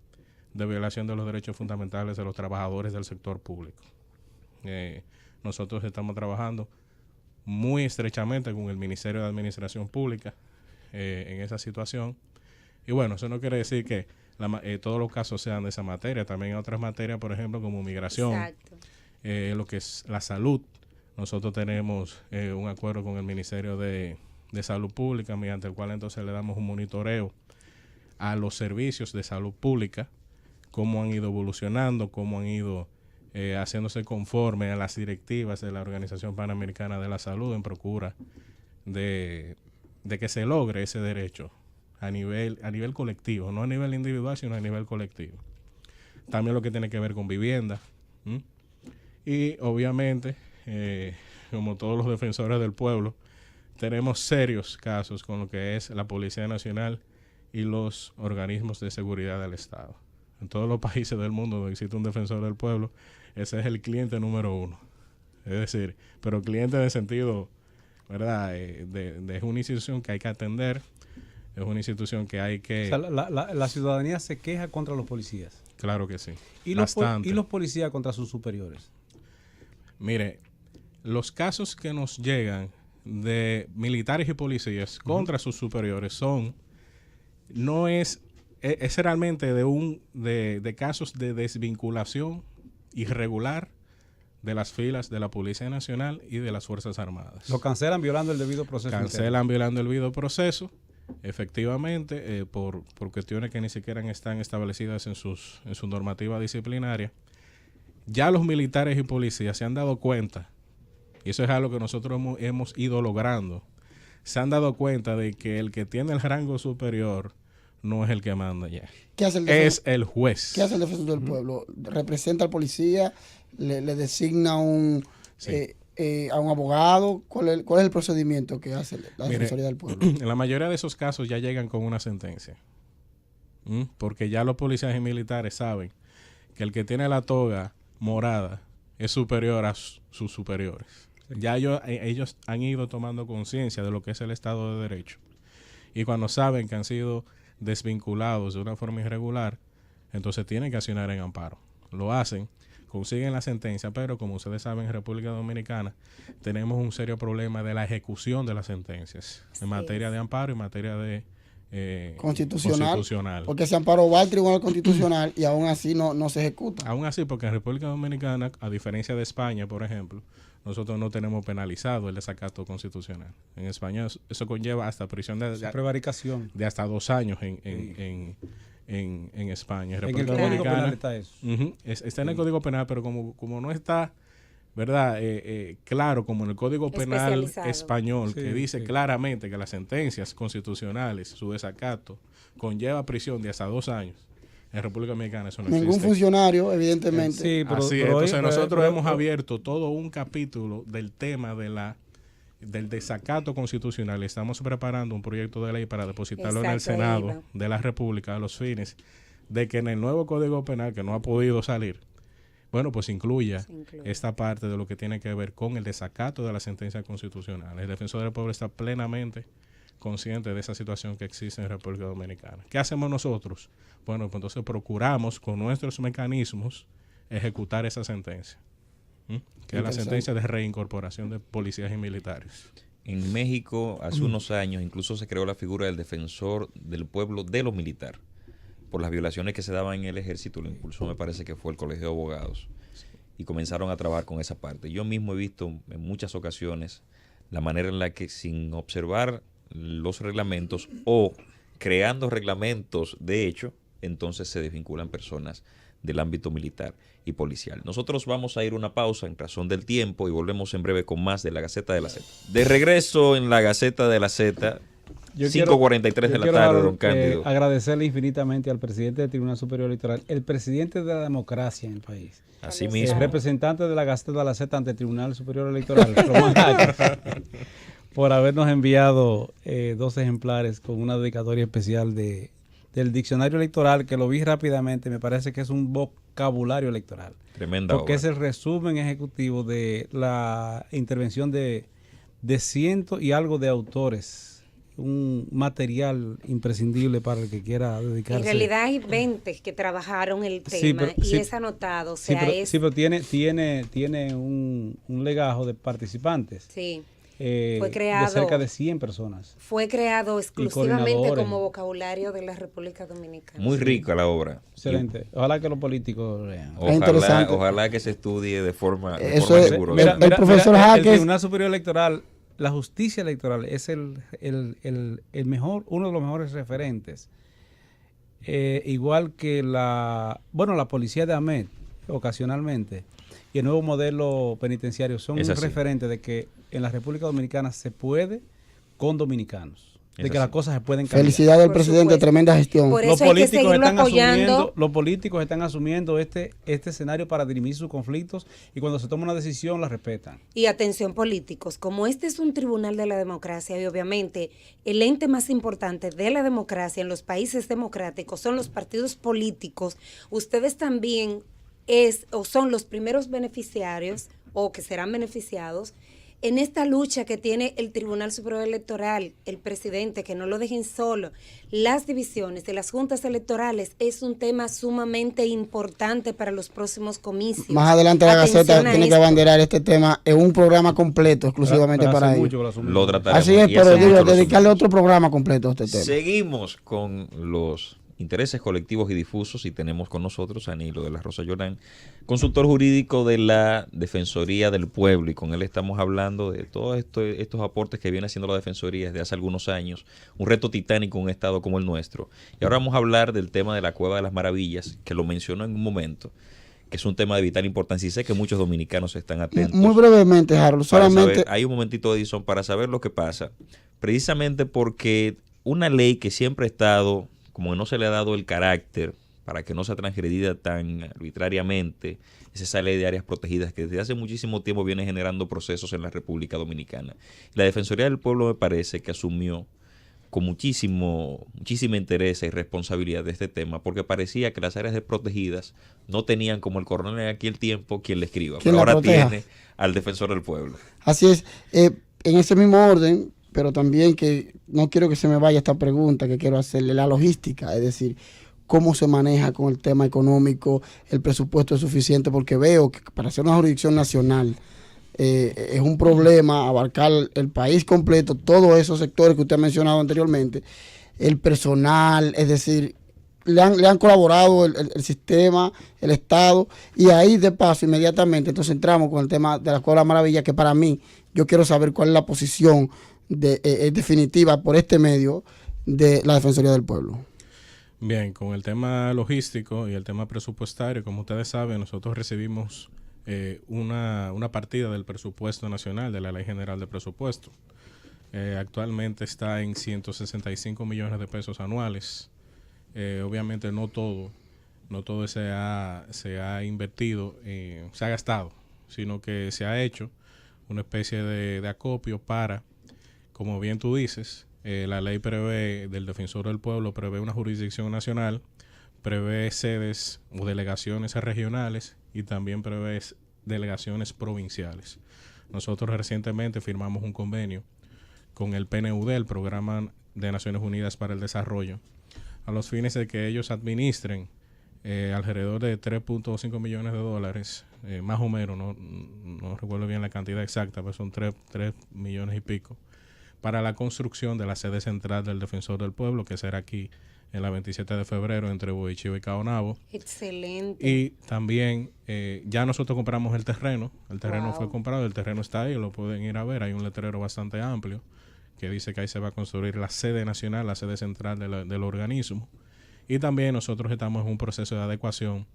de violación de los derechos fundamentales de los trabajadores del sector público. Nosotros estamos trabajando muy estrechamente con el Ministerio de Administración Pública en esa situación. Y bueno, eso no quiere decir que todos los casos sean de esa materia. También hay otras materias, por ejemplo, como migración, lo que es la salud. Nosotros tenemos un acuerdo con el Ministerio de Salud Pública, mediante el cual entonces le damos un monitoreo a los servicios de salud pública, cómo han ido evolucionando, cómo han ido haciéndose conforme a las directivas de la Organización Panamericana de la Salud en procura de que se logre ese derecho a nivel colectivo, no a nivel individual, sino a nivel colectivo. También lo que tiene que ver con vivienda. Y obviamente, como todos los defensores del pueblo, tenemos serios casos con lo que es la Policía Nacional y los organismos de seguridad del Estado. En todos los países del mundo donde existe un defensor del pueblo, ese es el cliente número uno. Es decir, pero cliente en el sentido, ¿verdad? De una institución que hay que atender, es una institución que hay que... O sea, la ciudadanía se queja contra los policías. Claro que sí. ¿Y los policías contra sus superiores? Mire, los casos que nos llegan de militares y policías contra sus superiores es realmente de casos de desvinculación irregular de las filas de la Policía Nacional y de las Fuerzas Armadas. Lo cancelan violando el debido proceso. Cancelan violando el debido proceso, efectivamente, por cuestiones que ni siquiera están establecidas en su normativa disciplinaria. Ya los militares y policías se han dado cuenta, y eso es algo que nosotros hemos ido logrando, se han dado cuenta de que el que tiene el rango superior no es el que manda ya. ¿Qué hace es el juez. ¿Qué hace el defensor del pueblo? ¿Representa al policía? ¿Le designa a un abogado? ¿Cuál es el procedimiento que hace la Defensoría del Pueblo? En la mayoría de esos casos ya llegan con una sentencia. Porque ya los policías y militares saben que el que tiene la toga morada es superior a sus superiores. Ya ellos han ido tomando conciencia de lo que es el Estado de Derecho. Y cuando saben que han sido desvinculados de una forma irregular, entonces tienen que accionar en amparo. Lo hacen, consiguen la sentencia, pero como ustedes saben, en República Dominicana tenemos un serio problema de la ejecución de las sentencias en materia de amparo y en materia de constitucional. Porque se amparó va al Tribunal Constitucional y aún así no se ejecuta. Aún así, porque en República Dominicana, a diferencia de España, por ejemplo, nosotros no tenemos penalizado el desacato constitucional. En España eso conlleva hasta prisión de prevaricación de hasta 2 años en España. En el Código Penal está eso. Está en el Código Penal, pero como no está, ¿verdad? Claro, como en el Código Penal español, que dice claramente que las sentencias constitucionales, su desacato, conlleva prisión de hasta 2 años. En República Dominicana eso no existe. Ningún funcionario, evidentemente. Sí, entonces nosotros hemos abierto todo un capítulo del tema del desacato constitucional. Estamos preparando un proyecto de ley para depositarlo en el Senado de la República a los fines de que en el nuevo Código Penal, que no ha podido salir, bueno, pues incluya esta parte de lo que tiene que ver con el desacato de la sentencia constitucional. El defensor del pueblo está plenamente consciente de esa situación que existe en República Dominicana. ¿Qué hacemos nosotros? Bueno, pues entonces procuramos con nuestros mecanismos ejecutar esa sentencia, que es la sentencia de reincorporación de policías y militares. En México, hace unos años, incluso se creó la figura del defensor del pueblo de los militares. Por las violaciones que se daban en el ejército, lo impulsó, me parece que fue el Colegio de Abogados. Y comenzaron a trabajar con esa parte. Yo mismo he visto en muchas ocasiones la manera en la que, sin observar los reglamentos o creando reglamentos de hecho, entonces se desvinculan personas del ámbito militar y policial. Nosotros vamos a ir a una pausa en razón del tiempo y volvemos en breve con más de la Gaceta de la Z. De regreso en la Gaceta de la Z, 5:43 de la tarde, don Cándido. Agradecerle infinitamente al presidente del Tribunal Superior Electoral, el presidente de la democracia en el país. Así mismo. El representante de la Gaceta de la Z ante el Tribunal Superior Electoral, Román Jaques, por habernos enviado 2 ejemplares con una dedicatoria especial del diccionario electoral, que lo vi rápidamente. Me parece que es un vocabulario electoral. Tremenda porque obra. es el resumen ejecutivo de la intervención de ciento y algo de autores. Un material imprescindible para el que quiera dedicarse. En realidad hay 20 que trabajaron el tema es anotado. O sea, pero tiene un legajo de participantes. Sí. Fue creado, de cerca de 100 personas. Fue creado exclusivamente como vocabulario de la República Dominicana. Muy rica la obra. Excelente. Ojalá que los políticos lean. Ojalá que se estudie de forma rigurosa. Mira, el profesor Jaques. El Tribunal Superior Electoral, la justicia electoral es el mejor, uno de los mejores referentes. Igual que la policía de AMET, ocasionalmente, y el nuevo modelo penitenciario son un referente de que en la República Dominicana se puede con dominicanos. de Es que así. las cosas se pueden cambiar. Felicidades al Por presidente, supuesto. tremenda gestión. Por Los eso hay que políticos seguirlo están apoyando. asumiendo, los políticos están asumiendo este escenario para dirimir sus conflictos y cuando se toma una decisión la respetan. Y atención políticos, como este es un tribunal de la democracia y obviamente el ente más importante de la democracia en los países democráticos son los partidos políticos, ustedes también son los primeros beneficiarios o que serán beneficiados en esta lucha que tiene el Tribunal Superior Electoral, el presidente, que no lo dejen solo. Las divisiones de las juntas electorales es un tema sumamente importante para los próximos comicios. Más adelante la Atención Gaceta a tiene que esto. abanderar este tema en un programa completo exclusivamente Pero para hace ello. mucho que lo asumimos. Lo trataremos. Así es, y pero hace digo, mucho lo dedicarle asumimos. otro programa completo a este tema. Seguimos con los intereses colectivos y difusos y tenemos con nosotros a Nilo de la Rosa Llorán, consultor jurídico de la Defensoría del Pueblo, y con él estamos hablando de todos estos aportes que viene haciendo la Defensoría desde hace algunos años, un reto titánico en un estado como el nuestro. Y ahora vamos a hablar del tema de la Cueva de las Maravillas, que lo mencionó en un momento, que es un tema de vital importancia y sé que muchos dominicanos están atentos. Muy brevemente, Harold, Para solamente saber, hay un momentito, Edison, para saber lo que pasa, precisamente porque una ley que siempre ha estado, como no se le ha dado el carácter para que no sea transgredida tan arbitrariamente, es esa ley de áreas protegidas que desde hace muchísimo tiempo viene generando procesos en la República Dominicana. La Defensoría del Pueblo me parece que asumió con muchísima interés y responsabilidad de este tema, porque parecía que las áreas protegidas no tenían, como el coronel en aquel tiempo, quien le escriba, ¿Quién pero la ahora proteja? tiene al Defensor del Pueblo. así es. En ese mismo orden, pero también que no quiero que se me vaya esta pregunta que quiero hacerle, la logística, es decir, cómo se maneja con el tema económico, el presupuesto es suficiente, porque veo que para hacer una jurisdicción nacional es un problema abarcar el país completo, todos esos sectores que usted ha mencionado anteriormente, el personal, es decir, le han colaborado el sistema, el Estado, y ahí de paso inmediatamente entonces entramos con el tema de la Cueva de la Maravilla, que para mí, yo quiero saber cuál es la posición definitiva por este medio de la Defensoría del Pueblo. Bien, con el tema logístico y el tema presupuestario, como ustedes saben, nosotros recibimos una partida del presupuesto nacional, de la Ley General de Presupuesto. Actualmente está en 165 millones de pesos anuales. Obviamente no todo se ha invertido, se ha gastado, sino que se ha hecho una especie de acopio para, como bien tú dices, la ley prevé, del Defensor del Pueblo, prevé una jurisdicción nacional, prevé sedes o delegaciones regionales y también prevé delegaciones provinciales. Nosotros recientemente firmamos un convenio con el PNUD, el Programa de Naciones Unidas para el Desarrollo, a los fines de que ellos administren alrededor de 3.5 millones de dólares, más o menos, no recuerdo bien la cantidad exacta, pero son 3 millones y pico, para la construcción de la sede central del Defensor del Pueblo, que será aquí en la 27 de febrero entre Boichío y Caonabo. Excelente. Y también ya nosotros compramos el terreno Wow. fue comprado, el terreno está ahí, lo pueden ir a ver, hay un letrero bastante amplio que dice que ahí se va a construir la sede nacional, la sede central del organismo. Y también nosotros estamos en un proceso de adecuación,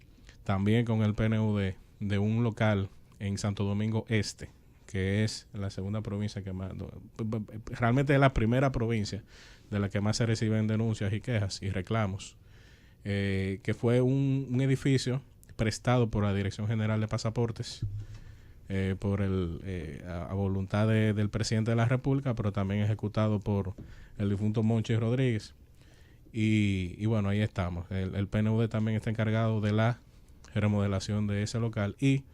también con el PNUD, de un local en Santo Domingo Este, que es la segunda provincia que más, realmente es la primera provincia de la que más se reciben denuncias y quejas y reclamos, que fue un edificio prestado por la Dirección General de Pasaportes, a voluntad del presidente de la República, pero también ejecutado por el difunto Monchi Rodríguez. Y bueno, ahí estamos. El PNUD también está encargado de la remodelación de ese local y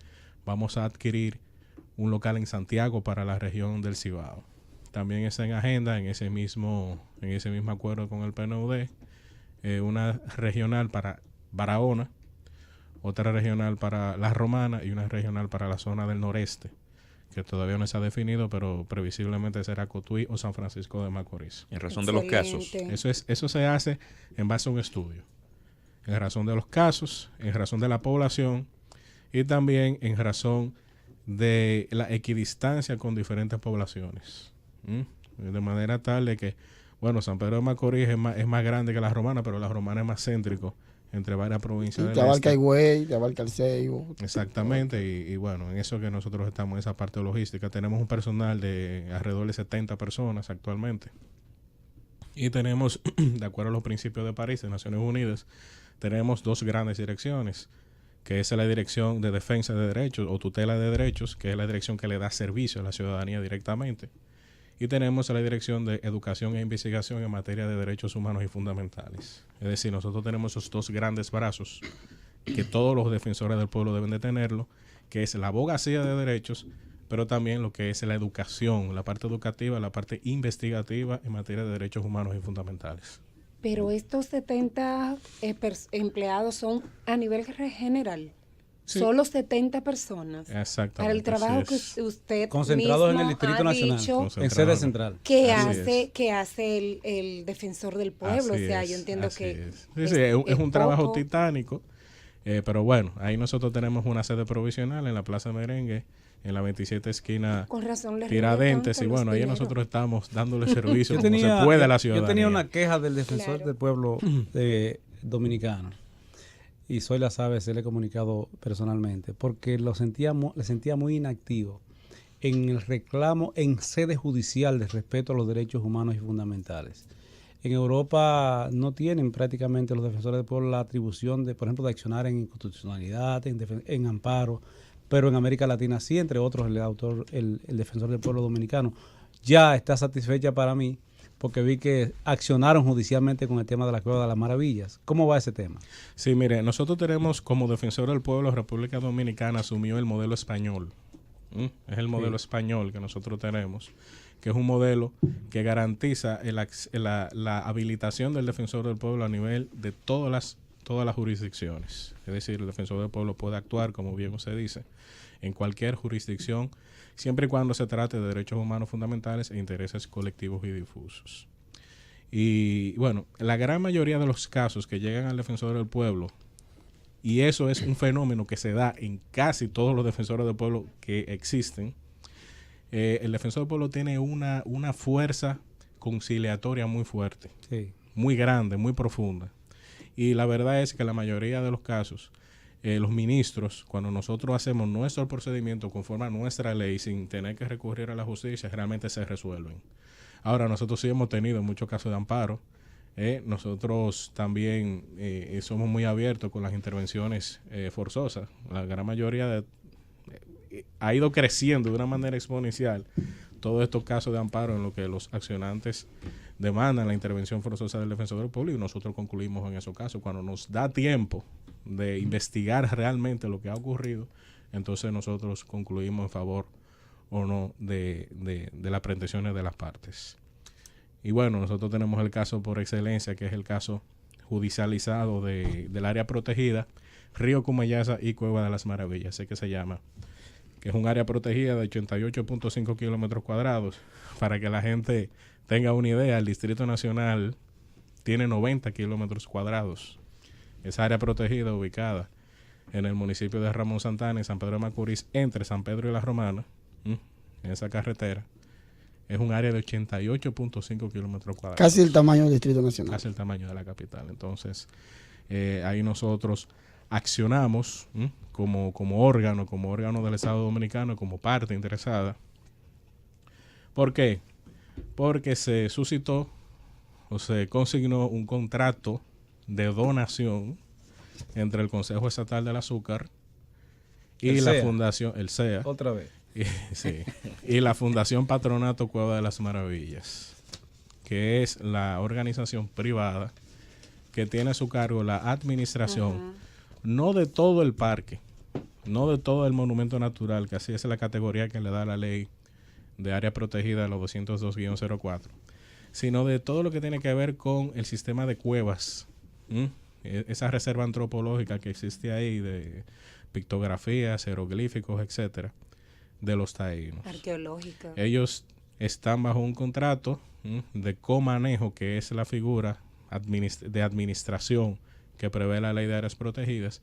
vamos a adquirir un local en Santiago para la región del Cibao. También está en agenda, en ese mismo acuerdo con el PNUD, una regional para Barahona, otra regional para La Romana y una regional para la zona del noreste, que todavía no se ha definido, pero previsiblemente será Cotuí o San Francisco de Macorís. En razón de los casos. Excelente. Eso se hace en base a un estudio, en razón de los casos, en razón de la población y también en razón de la equidistancia con diferentes poblaciones. De manera tal de que, bueno, San Pedro de Macorís es más grande que La Romana, pero La Romana es más céntrico entre varias provincias Y del te abarca este. Higüey, te abarca el Ceibo. Exactamente, y bueno, en eso que nosotros estamos, en esa parte logística, tenemos un personal de alrededor de 70 personas actualmente. Y tenemos, de acuerdo a los principios de París, de Naciones Unidas, tenemos 2 grandes direcciones, que es la Dirección de Defensa de Derechos o Tutela de Derechos, que es la dirección que le da servicio a la ciudadanía directamente. Y tenemos la Dirección de Educación e Investigación en materia de derechos humanos y fundamentales. Es decir, nosotros tenemos esos 2 grandes brazos que todos los defensores del pueblo deben de tenerlo, que es la abogacía de derechos, pero también lo que es la educación, la parte educativa, la parte investigativa en materia de derechos humanos y fundamentales. Pero estos 70 empleados son a nivel general. Sí. Solo 70 personas. Exactamente. Para el trabajo que usted concentrados en el mismo Distrito ha Nacional, dicho en sede central. que Así hace el defensor del pueblo. Así o sea, es, yo entiendo así que es. Sí, es un trabajo poco. titánico, pero bueno, ahí nosotros tenemos una sede provisional en la Plaza Merengue, en la 27 esquina Con razón le Tiradentes, regalan y con bueno, los ahí dineros. nosotros estamos dándole servicio como se puede a la ciudadanía. Yo tenía una queja del defensor Claro. del pueblo dominicano, y Soy la sabe, se le he comunicado personalmente, porque le sentía muy inactivo en el reclamo en sede judicial de respeto a los derechos humanos y fundamentales. En Europa no tienen prácticamente los defensores del pueblo la atribución de, por ejemplo, de accionar en inconstitucionalidad, en amparo, pero en América Latina sí, entre otros el defensor del pueblo dominicano ya está satisfecha para mí, porque vi que accionaron judicialmente con el tema de la Cueva de las Maravillas. ¿Cómo va ese tema? Sí, mire, nosotros tenemos como defensor del pueblo, República Dominicana asumió el modelo español. Es el modelo español que nosotros tenemos, que es un modelo que garantiza la habilitación del defensor del pueblo a nivel de todas las jurisdicciones. Es decir, el defensor del pueblo puede actuar, como bien se dice, en cualquier jurisdicción, siempre y cuando se trate de derechos humanos fundamentales e intereses colectivos y difusos. Y bueno, la gran mayoría de los casos que llegan al defensor del pueblo, y eso es un fenómeno que se da en casi todos los defensores del pueblo que existen, el defensor del pueblo tiene una fuerza conciliatoria muy fuerte, Sí. muy grande, muy profunda. Y la verdad es que la mayoría de los casos, los ministros, cuando nosotros hacemos nuestro procedimiento conforme a nuestra ley sin tener que recurrir a la justicia, realmente se resuelven. Ahora, nosotros sí hemos tenido muchos casos de amparo. Nosotros también somos muy abiertos con las intervenciones forzosas. La gran mayoría ha ido creciendo de una manera exponencial todos estos casos de amparo en lo que los accionantes demandan la intervención forzosa del defensor del pueblo, y nosotros concluimos en esos casos. Cuando nos da tiempo de investigar realmente lo que ha ocurrido, entonces nosotros concluimos en favor o no de las pretensiones de las partes. Y bueno, nosotros tenemos el caso por excelencia, que es el caso judicializado del área protegida, Río Cumayasa y Cueva de las Maravillas, sé que se llama, que es un área protegida de 88.5 kilómetros cuadrados. Para que la gente tenga una idea, el Distrito Nacional tiene 90 kilómetros cuadrados. Esa área protegida ubicada en el municipio de Ramón Santana y San Pedro de Macorís, entre San Pedro y La Romana, en esa carretera, es un área de 88.5 kilómetros cuadrados. Casi el tamaño del Distrito Nacional. Casi el tamaño de la capital. Entonces, ahí nosotros accionamos como órgano del Estado Dominicano, como parte interesada. ¿Por qué? Porque se suscitó o se consignó un contrato de donación entre el Consejo Estatal del Azúcar y el la CEA. Fundación, el CEA, Otra vez. sí, y la Fundación Patronato Cueva de las Maravillas, que es la organización privada que tiene a su cargo la administración, no de todo el parque, no de todo el monumento natural, que así es la categoría que le da la ley de área protegida de los 202-04, sino de todo lo que tiene que ver con el sistema de cuevas, esa reserva antropológica que existe ahí de pictografías, jeroglíficos, etcétera, de los taínos. Arqueológica. Ellos están bajo un contrato de comanejo, que es la figura de administración que prevé la ley de áreas protegidas.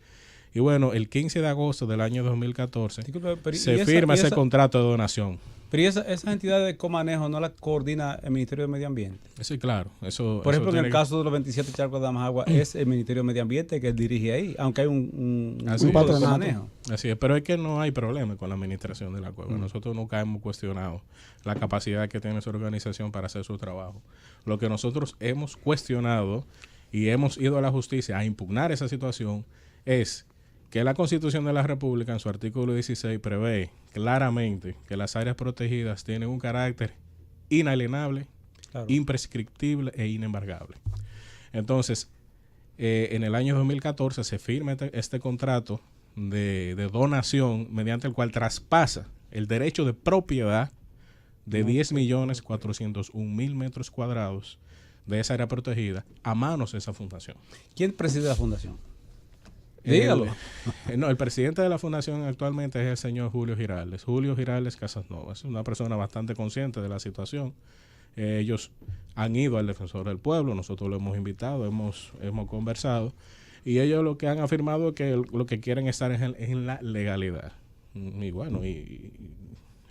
Y bueno, el 15 de agosto del año 2014 Disculpe, pero se firma ese contrato de donación. Pero ¿y esa entidad de comanejo no la coordina el Ministerio de Medio Ambiente? Sí, claro. Eso, Por ejemplo, eso en el caso de los 27 charcos de Damasagua, es el Ministerio de Medio Ambiente que dirige ahí, aunque hay un Así grupo es. de comanejo. Así es, pero es que no hay problema con la administración de la cueva. Nosotros nunca hemos cuestionado la capacidad que tiene su organización para hacer su trabajo. Lo que nosotros hemos cuestionado y hemos ido a la justicia a impugnar esa situación es que la Constitución de la República en su artículo 16 prevé claramente que las áreas protegidas tienen un carácter inalienable, Claro. imprescriptible e inembargable. Entonces, en el año 2014 se firma este contrato de donación mediante el cual traspasa el derecho de propiedad de 10.401.000 metros cuadrados de esa área protegida a manos de esa fundación. ¿Quién preside la fundación? Dígalo. El presidente de la fundación actualmente es el señor Julio Giraldes. Julio Giraldes Casasnova es una persona bastante consciente de la situación. Ellos han ido al defensor del pueblo, nosotros lo hemos invitado, hemos conversado, y ellos lo que han afirmado es que lo que quieren estar en la legalidad. Y bueno, y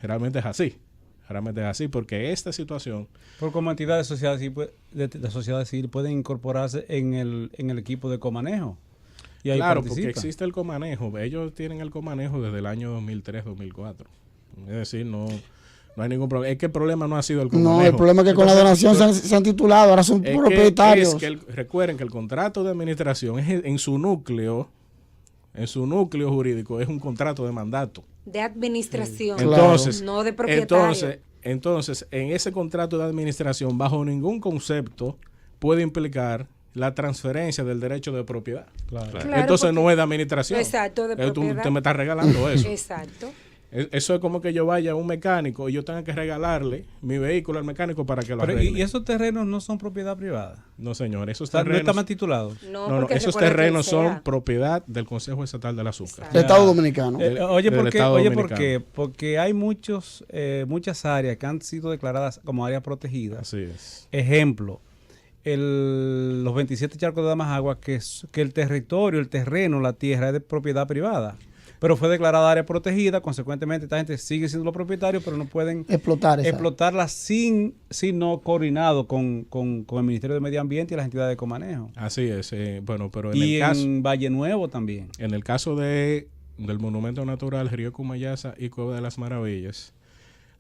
realmente es así. Realmente es así, porque esta situación... Por como entidad de sociedad civil pueden incorporarse en el equipo de comanejo. Y ahí Claro, participan. porque existe el comanejo. Ellos tienen el comanejo desde el año 2003-2004. Es decir, no hay ningún problema. Es que el problema no ha sido el comanejo. No, el problema es que con la donación se han titulado, ahora son propietarios. Recuerden que el contrato de administración es en su núcleo jurídico, es un contrato de mandato. De administración, Entonces, no de propietario. Entonces, en ese contrato de administración, bajo ningún concepto puede implicar la transferencia del derecho de propiedad. Claro. Claro, Entonces porque- no es de administración. Exacto, de Tú propiedad. te me estás regalando eso. Exacto. Eso es como que yo vaya a un mecánico y yo tenga que regalarle mi vehículo al mecánico para que lo Pero, arregle. ¿y esos terrenos no son propiedad privada? No, señor, esos O sea, no terrenos... están titulados. No, No, porque esos recuerda que terrenos son sea. propiedad del Consejo Estatal del Azúcar. Exacto. Estado Dominicano. Oye, del ¿por qué? Estado Oye, ¿por Dominicano. qué? Porque hay muchas áreas que han sido declaradas como áreas protegidas. Así es. Ejemplo, los 27 charcos de Damasagua, que el territorio, el terreno, la tierra es de propiedad privada. Pero fue declarada área protegida, consecuentemente esta gente sigue siendo los propietarios, pero no pueden explotarla sin no coordinado con el Ministerio de Medio Ambiente y las entidades de comanejo. Así es. Bueno, pero Y en Valle Nuevo también. En el caso del Monumento Natural Río Cumayasa y Cueva de las Maravillas,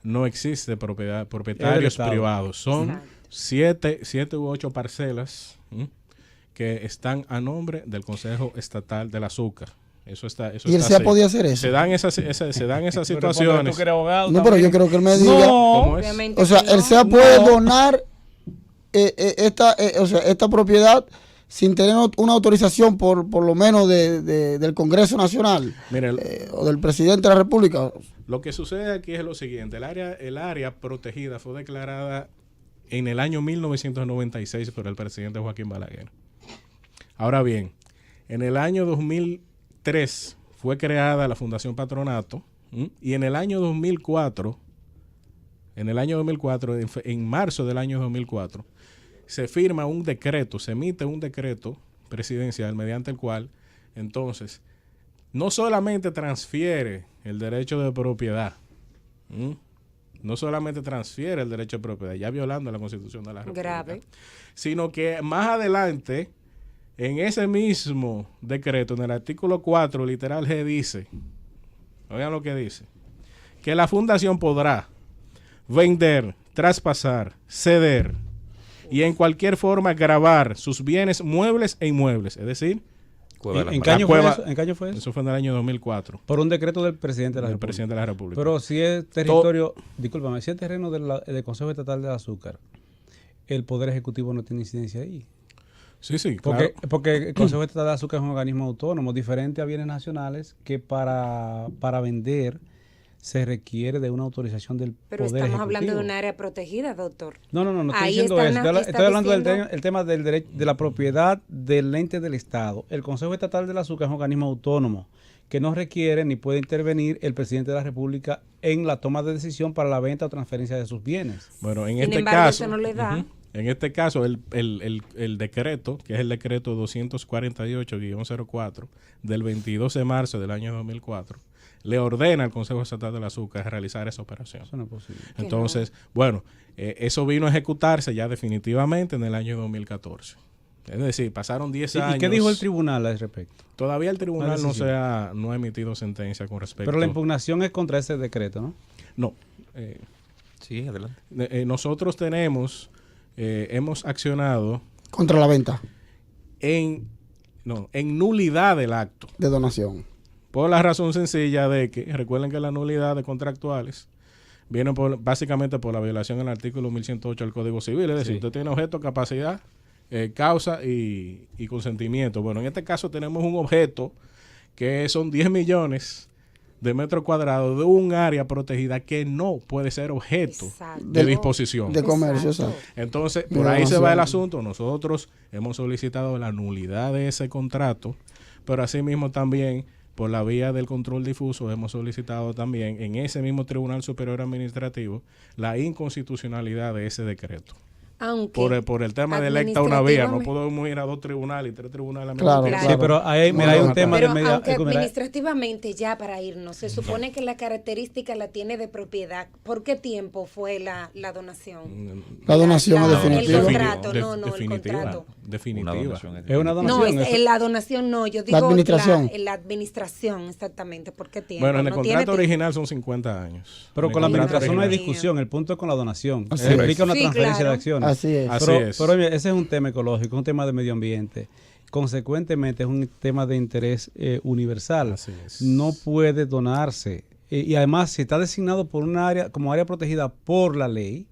no existe propietarios Estado. privados. Son Exacto. 7 u 8 parcelas que están a nombre del Consejo Estatal del Azúcar. Eso está ¿Y él está se ha así. podido hacer eso? Se dan esas situaciones. Tú que eres abogado No, pero también. yo creo que él me diga. ¿Cómo es? Obviamente O sea, que no. el SEA puede donar esta propiedad sin tener una autorización por lo menos del Congreso Nacional Mire, o del presidente de la República. lo que sucede aquí es lo siguiente. El área protegida fue declarada en el año 1996 por el presidente Joaquín Balaguer. Ahora bien, en el año 2003 fue creada la Fundación Patronato, y en el año 2004, en marzo del año 2004, se firma un decreto, se emite un decreto presidencial mediante el cual, entonces, no solamente transfiere el derecho de propiedad, no solamente transfiere el derecho de propiedad, ya violando la Constitución de la República, Grave. sino que más adelante, en ese mismo decreto, en el artículo 4, literal G, dice, oigan lo que dice, que la fundación podrá vender, traspasar, ceder y en cualquier forma gravar sus bienes muebles e inmuebles, es decir, ¿En qué año fue eso? ¿En qué año fue eso? eso fue en el año 2004, Por un decreto del presidente de la del República. presidente de la República. Pero si es territorio, discúlpame, si es terreno del Consejo Estatal del Azúcar, el Poder Ejecutivo no tiene incidencia ahí. Sí, Porque, claro. porque el Consejo Estatal del Azúcar es un organismo autónomo, diferente a bienes nacionales, que para vender se requiere de una autorización del Pero Poder estamos Ejecutivo. hablando de un área protegida, doctor. No estoy Ahí diciendo está eso. una- Estoy está hablando diciendo- del tema del derecho, de la propiedad del ente del Estado. El Consejo Estatal del Azúcar es un organismo autónomo que no requiere ni puede intervenir el presidente de la República en la toma de decisión para la venta o transferencia de sus bienes. Bueno, en Sin este embargo, caso, eso no le da. en este caso, el decreto, que es el decreto 248-04 del 22 de marzo del año 2004, le ordena al Consejo Estatal del Azúcar realizar esa operación. Eso no es posible. Entonces, bueno, eso vino a ejecutarse ya definitivamente en el año 2014. Es decir, pasaron 10 años. ¿Y qué dijo el tribunal al respecto? Todavía el tribunal no ha emitido sentencia con respecto. Pero la impugnación es contra ese decreto, ¿no? No. Sí, adelante. Nosotros hemos accionado Contra la venta en nulidad del acto. de donación. Por la razón sencilla de que, recuerden que las nulidades contractuales vienen básicamente por la violación del artículo 1108 del Código Civil. Es decir, usted tiene objeto, capacidad, causa y consentimiento. Bueno, en este caso tenemos un objeto que son 10 millones de metros cuadrados de un área protegida que no puede ser objeto de disposición. De comercio, exacto. Entonces, por ahí se va el asunto. Nosotros hemos solicitado la nulidad de ese contrato, pero asimismo también por la vía del control difuso hemos solicitado también en ese mismo Tribunal Superior Administrativo la inconstitucionalidad de ese decreto. Aunque por el tema de electa una vía, no podemos ir a 2 tribunales y 3 tribunales. Claro. Sí, pero hay un tema pero de media... aunque administrativamente, ya para irnos, se supone que la característica la tiene de propiedad. ¿Por qué tiempo fue la donación? La donación es definitiva. El contrato, el contrato. Definitiva. Es una donación. No, la donación no, yo digo la administración. La administración, exactamente. ¿Por qué tiempo? Bueno, en el contrato original son 50 años. Pero con la administración no hay discusión, el punto es con la donación. Así Implica una Sí, transferencia claro. de acciones. Así es. Pero mira, ese es un tema ecológico, un tema de medio ambiente. Consecuentemente es un tema de interés universal. Así es. No puede donarse. Y además, si está designado por una área como área protegida por la ley,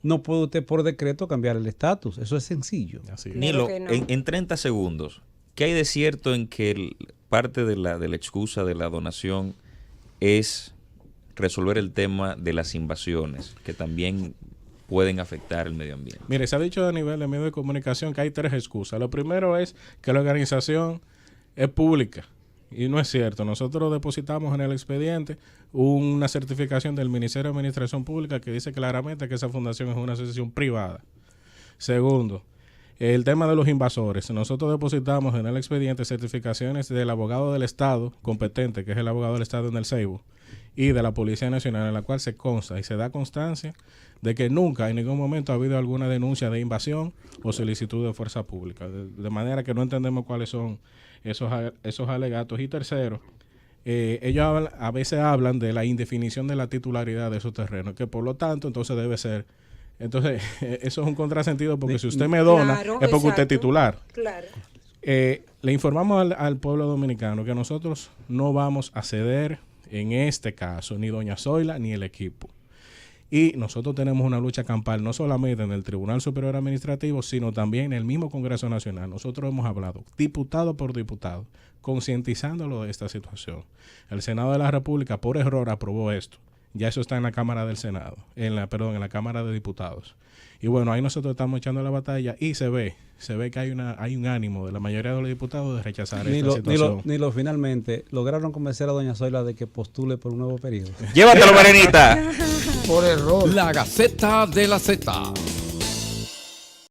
no puede usted por decreto cambiar el estatus. Eso es sencillo. Así es. Nilo, que no. en 30 segundos, ¿qué hay de cierto en que parte de la excusa de la donación es resolver el tema de las invasiones, que también pueden afectar el medio ambiente? Mire, se ha dicho a nivel de medios de comunicación que hay 3 excusas. Lo primero es que la organización es pública. Y no es cierto. Nosotros depositamos en el expediente una certificación del Ministerio de Administración Pública que dice claramente que esa fundación es una asociación privada. Segundo, el tema de los invasores. Nosotros depositamos en el expediente certificaciones del abogado del Estado competente, que es el abogado del Estado en el Ceibo, y de la Policía Nacional, en la cual se consta y se da constancia de que nunca en ningún momento ha habido alguna denuncia de invasión o solicitud de fuerza pública. De manera que no entendemos cuáles son esos alegatos. Y tercero, ellos a veces hablan de la indefinición de la titularidad de esos terrenos, que por lo tanto entonces debe ser. Entonces, eso es un contrasentido porque si usted me dona, Claro, es porque usted es exacto. titular. Claro. Le informamos al pueblo dominicano que nosotros no vamos a ceder en este caso, ni doña Zoila ni el equipo. Y nosotros tenemos una lucha campal no solamente en el Tribunal Superior Administrativo, sino también en el mismo Congreso Nacional. Nosotros hemos hablado, diputado por diputado, concientizándolo de esta situación. El Senado de la República, por error, aprobó esto. Ya eso está en la Cámara del Senado, en la Cámara de Diputados. Y bueno, ahí nosotros estamos echando la batalla y se ve que hay un ánimo de la mayoría de los diputados de rechazar esta situación. Nilo, finalmente, lograron convencer a doña Zoila de que postule por un nuevo periodo. ¡Llévatelo, Marenita! Por error. La Gaceta de la Z.